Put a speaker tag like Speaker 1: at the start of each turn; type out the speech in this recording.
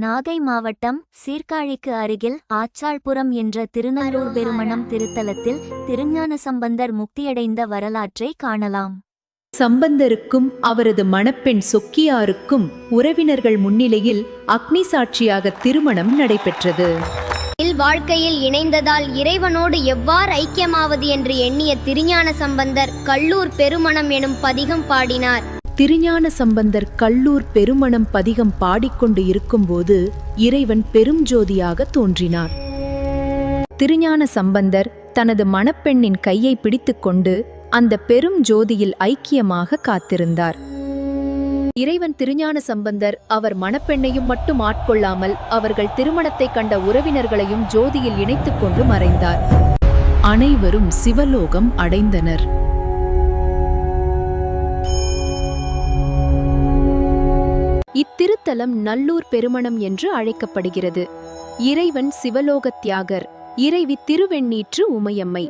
Speaker 1: நாகை மாவட்டம் சீர்காழிக்கு அருகில் ஆச்சாள்புரம் என்ற திருநல்லூர் பெருமணம் திருத்தலத்தில் திருஞான சம்பந்தர் முக்தியடைந்த வரலாற்றை காணலாம்.
Speaker 2: சம்பந்தருக்கும் அவரது மணப்பெண் சொக்கியாருக்கும் உறவினர்கள் முன்னிலையில் அக்னி சாட்சியாக திருமணம் நடைபெற்றது.
Speaker 3: வாழ்க்கையில் இணைந்ததால் இறைவனோடு எவ்வாறு ஐக்கியமாவது என்று எண்ணிய திருஞான சம்பந்தர் கல்லூர் பெருமணம் எனும் பதிகம் பாடினார்.
Speaker 2: திருஞான சம்பந்தர் கல்லூர் பெருமணம் பதிகம் பாடிக்கொண்டு இருக்கும்போது இறைவன் பெரும் ஜோதியாக தோன்றினார். திருஞான சம்பந்தர் தனது மணப்பெண்ணின் கையை பிடித்துக்கொண்டு அந்த பெரும் ஜோதியில் ஐக்கியமாக காத்திருந்தார். இறைவன் திருஞான சம்பந்தர் அவர் மணப்பெண்ணையும் மட்டும் ஆட்கொள்ளாமல் அவர்கள் திருமணத்தை கண்ட உறவினர்களையும் ஜோதியில் இணைத்துக் கொண்டு மறைந்தார். அனைவரும் சிவலோகம் அடைந்தனர். இத்திருத்தலம் நல்லூர் பெருமணம் என்று அழைக்கப்படுகிறது. இறைவன் சிவலோக தியாகர், இறைவி திருவெண்ணீற்று உமையம்மை.